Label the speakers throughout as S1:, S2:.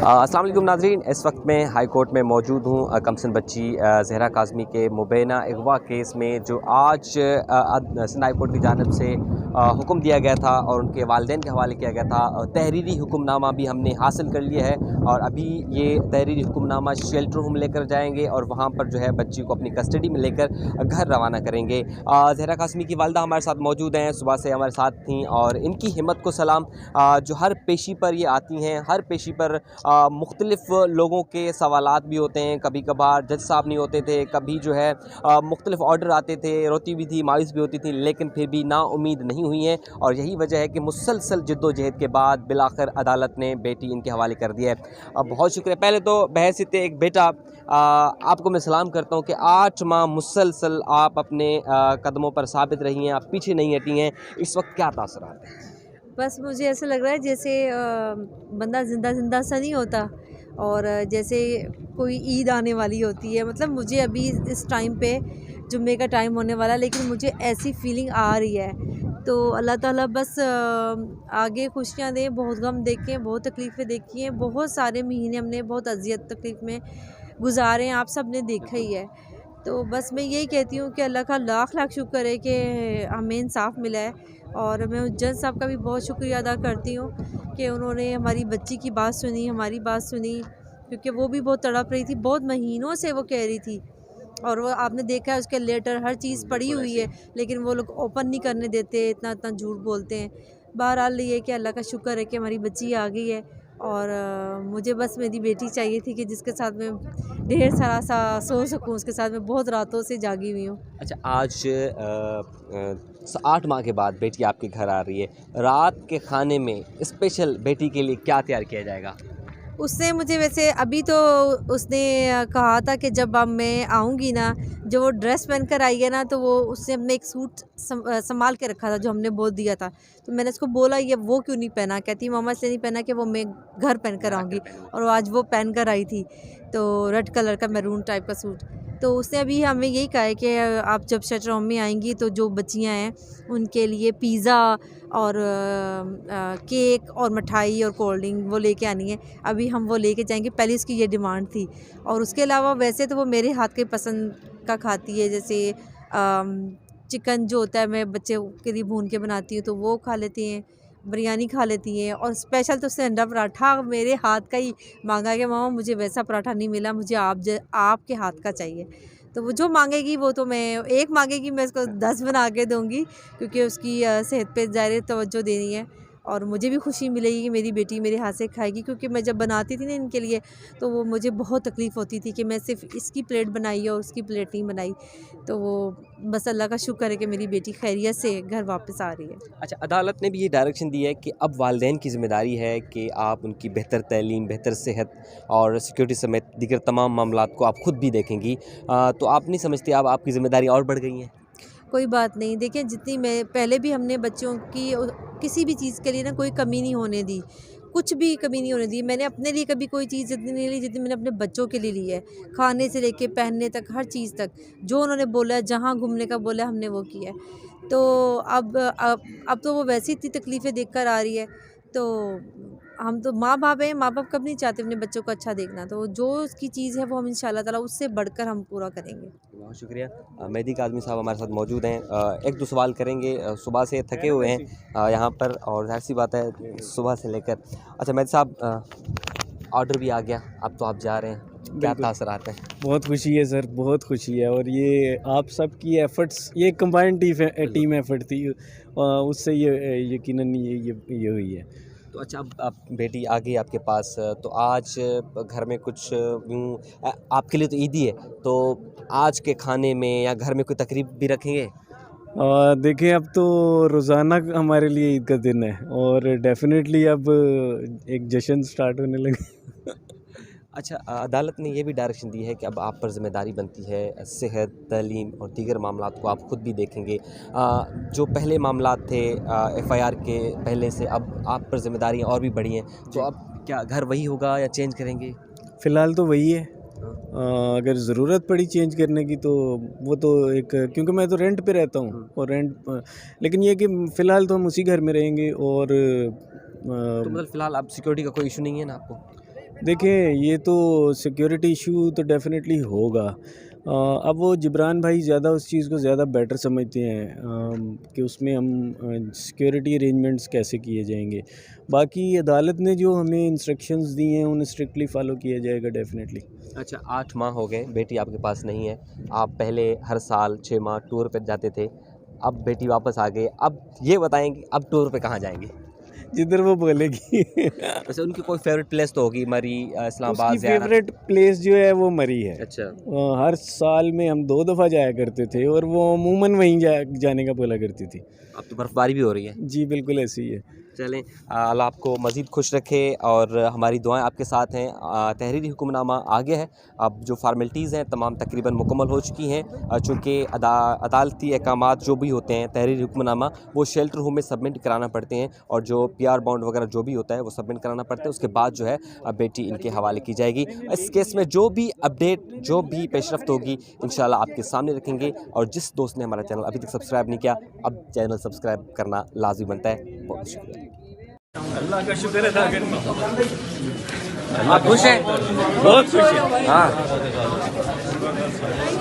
S1: अस्सलाम वालेकुम नाज़रीन, इस वक्त मैं हाई कोर्ट में मौजूद हूँ। कमसन बच्ची ज़हरा काज़मी के मुबैना अगवा केस में जो आज सिंध हाई कोर्ट की जानिब से हुक्म दिया गया था और उनके वालिदैन के हवाले किया गया था। तहरीरी हुक्मनामा भी हमने हासिल कर लिया है और अभी ये तहरीरी हुक्मनामा शेल्टर होम लेकर जाएंगे और वहाँ पर जो है बच्ची को अपनी कस्टडी में लेकर घर रवाना करेंगे। ज़हरा काज़मी की वालदा हमारे साथ मौजूद हैं, सुबह से हमारे साथ थीं और इनकी हिम्मत को सलाम। जो हर पेशी पर ये आती हैं, हर पेशी पर मुख्तलिफ़ लोगों के सवालात भी होते हैं। कभी कभार जज साहब नहीं होते थे, कभी जो है मुख्तलिफ़ ऑर्डर आते थे, रोती भी थी, मायूस भी होती थी, लेकिन फिर भी नाउम्मीद नहीं हुई हैं और यही वजह है कि मुसलसल जद्दोजहद के बाद बिलाखिर अदालत ने बेटी इनके हवाले कर दिया है। बहुत शुक्रिया। पहले तो बहैसियत एक बेटा आपको मैं सलाम करता हूँ कि 8 माह मुसलसल आप अपने कदमों पर साबित रही हैं, आप पीछे नहीं हटी हैं। इस वक्त क्या तासुरात हैं?
S2: बस मुझे ऐसा लग रहा है जैसे बंदा ज़िंदा सा नहीं होता और जैसे कोई ईद आने वाली होती है। मतलब मुझे अभी इस टाइम पे जुम्मे का टाइम होने वाला है, लेकिन मुझे ऐसी फीलिंग आ रही है। तो अल्लाह ताला बस आगे खुशियाँ दें। बहुत गम देखे हैं, बहुत तकलीफ़ें देखी हैं, बहुत सारे महीने हमने बहुत अज़ियत तकलीफ़ में गुजारे हैं, आप सब ने देखा ही है। तो बस मैं यही कहती हूँ कि अल्लाह का लाख लाख शुक्र है कि हमें इंसाफ़ मिला है। और मैं उस जज साहब का भी बहुत शुक्रिया अदा करती हूँ कि उन्होंने हमारी बच्ची की बात सुनी, हमारी बात सुनी, क्योंकि वो भी बहुत तड़प रही थी, बहुत महीनों से वो कह रही थी। और वो आपने देखा है उसके लेटर हर चीज़ पड़ी
S1: बिल्कुल
S2: हुई
S1: ऐसे
S2: है, लेकिन वो लोग ओपन नहीं करने देते, इतना इतना झूठ बोलते हैं। बहरहाल ये कि अल्लाह का शुक्र है कि हमारी बच्ची आ गई है। और मुझे बस मेरी बेटी चाहिए थी कि जिसके साथ मैं ढेर सारा सा सो सकूं, उसके साथ मैं बहुत रातों से जागी हुई हूँ।
S1: अच्छा, आज 8 माह के बाद बेटी आपके घर आ रही है। रात के खाने में स्पेशल बेटी के लिए क्या तैयार किया जाएगा?
S2: उसने मुझे वैसे अभी तो उसने कहा था कि जब अब मैं आऊँगी ना, जो वो ड्रेस पहन कर आई है ना, तो वो उसने अपने एक सूट संभाल के रखा था जो हमने बोल दिया था। तो मैंने उसको बोला ये वो क्यों नहीं पहना? कहती मम्मा इसलिए नहीं पहना कि वो मैं घर पहन कर
S1: घर आकर
S2: आऊँगी।
S1: पहनूँ।
S2: और वो आज वो पहन कर आई थी, तो रेड कलर का मैरून टाइप का सूट। तो उसने अभी हमें यही कहा है कि आप जब शेल्टर होम में आएंगी तो जो बच्चियाँ हैं उनके लिए पिज़्ज़ा और केक और मिठाई और कोल्ड ड्रिंक वो लेके आनी है। अभी हम वो लेके जाएंगे, पहले उसकी ये डिमांड थी। और उसके अलावा वैसे तो वो मेरे हाथ के पसंद का खाती है, जैसे चिकन जो होता है मैं बच्चे के लिए भून के बनाती हूँ तो वो खा लेती हैं, बिरयानी खा लेती हैं। और स्पेशल तो उसने अंडा पराठा मेरे हाथ का ही मांगा कि मामा मुझे वैसा पराठा नहीं मिला, मुझे आपके हाथ का चाहिए। तो वो जो मांगेगी वो तो मैं एक मांगेगी मैं उसको 10 बना के दूँगी, क्योंकि उसकी सेहत पे ज़ाहिर तवज्जो देनी है। और मुझे भी खुशी मिलेगी कि मेरी बेटी मेरे हाथ से खाएगी, क्योंकि मैं जब बनाती थी ना इनके लिए, तो वो मुझे बहुत तकलीफ़ होती थी कि मैं सिर्फ इसकी प्लेट बनाई और उसकी प्लेट नहीं बनाई। तो वो बस अल्लाह का शुक्र है कि मेरी बेटी खैरियत से घर वापस आ रही है।
S1: अच्छा, अदालत ने भी ये डायरेक्शन दी है कि अब वालिदैन की ज़िम्मेदारी है कि आप उनकी बेहतर तालीम, बेहतर सेहत और सिक्योरिटी समेत दीगर तमाम मामलात को आप खुद भी देखेंगी। तो आप नहीं समझती अब आपकी ज़िम्मेदारी और बढ़ गई हैं?
S2: कोई बात नहीं, देखिए जितनी मैं पहले भी हमने बच्चों की किसी भी चीज़ के लिए ना कोई कमी नहीं होने दी, कुछ भी कमी नहीं होने दी। मैंने अपने लिए कभी कोई चीज़ इतनी नहीं ली जितनी मैंने अपने बच्चों के लिए ली है। खाने से लेके पहनने तक, हर चीज़ तक जो उन्होंने बोला है, जहाँ घूमने का बोला है, हमने वो किया है। तो अब तो वो वैसे ही इतनी तकलीफ़ें देख कर आ रही है। तो हम तो माँ बाप हैं, माँ बाप कब नहीं चाहते अपने बच्चों को अच्छा देखना। तो जो उसकी चीज़ है वो हम इंशाल्लाह ताला उससे बढ़कर हम पूरा करेंगे।
S1: बहुत शुक्रिया। मेहदी काज़मी साहब हमारे साथ मौजूद हैं। 1-2 सवाल करेंगे। सुबह से थके हुए हैं यहाँ पर और ज़ाहिर-सी बात है सुबह से लेकर। अच्छा मेहदी साहब, ऑर्डर भी आ गया, अब तो आप जा रहे हैं। क्या
S3: बिल्कुल,
S1: तासुरात हैं?
S3: बहुत खुशी है सर, बहुत खुशी है। और ये आप सबकी एफ़र्ट्स, ये कंबाइंड टीम एफ़र्ट थी, उससे ये यकीनन ये हुई है।
S1: तो अच्छा, अब बेटी आ गई आपके पास, तो आज घर में कुछ यूँ आपके लिए तो ईद ही है, तो आज के खाने में या घर में कोई तकरीब भी रखेंगे?
S3: देखिए अब तो रोज़ाना हमारे लिए ईद का दिन है और डेफ़िनेटली अब एक जश्न स्टार्ट होने लगे।
S1: अच्छा, अदालत ने ये भी डायरेक्शन दी है कि अब आप पर ज़िम्मेदारी बनती है सेहत, तालीम और दीगर मामलात को आप खुद भी देखेंगे। जो पहले मामलात थे एफ़आईआर के पहले से, अब आप पर ज़िम्मेदारियाँ और भी बढ़ी हैं, तो अब क्या घर वही होगा या चेंज करेंगे?
S3: फ़िलहाल तो वही है।
S1: हाँ।
S3: अगर ज़रूरत पड़ी चेंज करने की तो वो तो एक, क्योंकि मैं तो रेंट पे रहता हूँ और लेकिन ये कि फ़िलहाल तो हम उसी घर में रहेंगे। और
S1: तो मतलब फ़िलहाल अब सिक्योरिटी का कोई इशू नहीं है ना आपको?
S3: देखिए, ये तो सिक्योरिटी इशू तो डेफ़िनेटली होगा। अब वो जिब्रान भाई ज़्यादा उस चीज़ को ज़्यादा बेटर समझते हैं कि उसमें हम सिक्योरिटी अरेंजमेंट्स कैसे किए जाएंगे। बाकी अदालत ने जो हमें इंस्ट्रक्शंस दी हैं उन्हें स्ट्रिक्टली फ़ॉलो किया जाएगा डेफ़िनेटली।
S1: अच्छा, 8 माह हो गए, बेटी आपके पास नहीं है। आप पहले हर साल 6 माह टूर पे जाते थे, अब बेटी वापस आ गई। अब ये बताएँ कि अब टूर पे कहाँ जाएँगे?
S3: जिधर वो बोलेगी।
S1: वैसे उनकी कोई फ़ेवरेट प्लेस तो होगी, मरी, इस्लामाबाद,
S3: उसकी
S1: ज़ियारत?
S3: फेवरेट प्लेस जो है वो मरी है।
S1: अच्छा,
S3: हर साल में हम 2 दफ़ा जाया करते थे और वो अमूमन वहीं जाने का बोला करती थी।
S1: अब तो बर्फ़बारी भी हो रही है।
S3: जी, बिल्कुल ऐसे ही है।
S1: चलें, अल्लाह आपको मज़ीद खुश रखे और हमारी दुआएं आपके साथ हैं। तहरीरी हुक्मनामा आ गया है, अब जो फ़ॉर्मेलिटीज़ हैं तमाम तकरीबन मुकम्मल हो चुकी हैं। चूँकि अदालती अहकामात जो भी होते हैं तहरीरी हुक्मनामा वो शेल्टर होम में सबमिट कराना पड़ते हैं और जो PR बॉन्ड वगैरह जो भी होता है वो सबमिट कराना पड़ता है। उसके बाद जो है बेटी इनके हवाले की जाएगी। इस केस में जो भी अपडेट, जो भी पेशरफ्त होगी इंशाल्लाह आपके सामने रखेंगे। और जिस दोस्त ने हमारा चैनल अभी तक सब्सक्राइब नहीं किया, अब चैनल सब्सक्राइब करना लाज़मी बनता है। बहुत शुक्रिया।
S3: अल्लाह का शुक्र अदा करना।
S1: आप खुश हैं?
S3: बहुत खुश है।
S1: हाँ,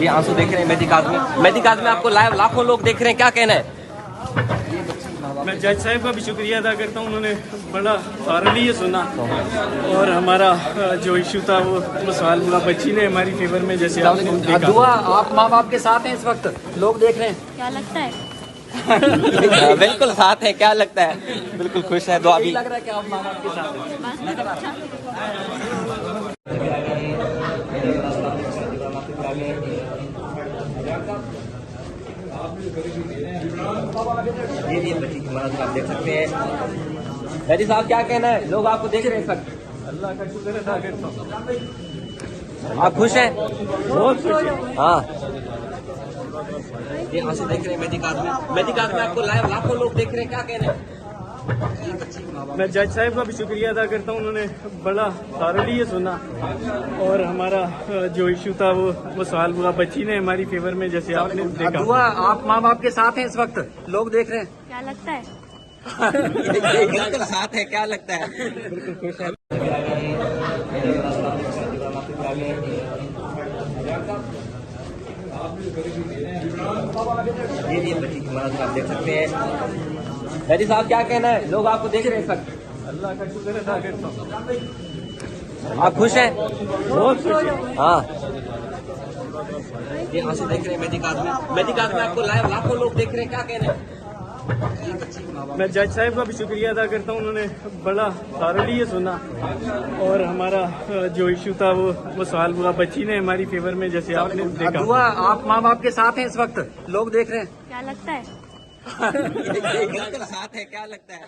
S1: ये आंसू देख रहे हैं मेहदी काज़मी। मेहदी काज़मी आपको लाइव लाखों लोग देख रहे हैं, क्या कहना है?
S3: मैं जज साहब का भी शुक्रिया अदा करता हूँ, उन्होंने बड़ा थारली सुना और हमारा जो इशू था वो सॉल्व हुआ। बच्ची ने हमारी फेवर में जैसे आपने देखा।
S4: दुआ, आप माँ बाप के साथ हैं इस वक्त, लोग देख रहे हैं,
S5: क्या लगता है?
S1: बिल्कुल साथ है, क्या लगता है? बिल्कुल खुश है, दुआ भी।
S4: लग रहा है कि आप माँ बाप के साथ हैं।
S1: ये बच्ची की मदद आप देख सकते हैं। मेहदी साहब क्या कहना है? लोग आपको देख रहे हैं इस वक्त,
S3: अल्लाह का शुक्र अदा करता हूँ।
S1: आप खुश हैं?
S3: बहुत खुश है।
S1: हाँ, ये आंसू देख रहे हैं मेहदी काज़मी। मेहदी काज़मी आपको लाइव लाखों लोग देख रहे हैं, क्या कहना है?
S3: मैं जज साहब का भी शुक्रिया अदा करता हूँ, उन्होंने बड़ा थारली सुना और हमारा जो इशू था वो सॉल्व हुआ। बच्ची ने हमारी फेवर में जैसे आपने देखा।
S4: दुआ, आप माँ बाप के साथ हैं इस वक्त, लोग देख रहे हैं,
S5: क्या लगता है?
S1: बिल्कुल साथ है, क्या लगता है? बिल्कुल खुश है। ये बच्ची की मदद आप देख सकते हैं। मेहदी साहब क्या कहना है? लोग आपको देख रहे हैं इस वक्त,
S3: अल्लाह का शुक्र अदा करता हूँ।
S1: आप खुश हैं?
S3: बहुत खुश है।
S1: हाँ, ये आंसू देख रहे हैं मेहदी काज़मी। मेहदी काज़मी आपको लाइव लाखों लोग देख रहे हैं, क्या कहना है?
S3: मैं जज साहब का भी शुक्रिया अदा करता हूँ, उन्होंने बड़ा थारली सुना और हमारा जो इशू था वो सॉल्व हुआ। बच्ची ने हमारी फेवर में जैसे आपने देखा।
S4: दुआ, आप माँ बाप के साथ हैं इस वक्त, लोग देख रहे हैं,
S5: क्या लगता है?
S1: बिल्कुल साथ है, क्या लगता है?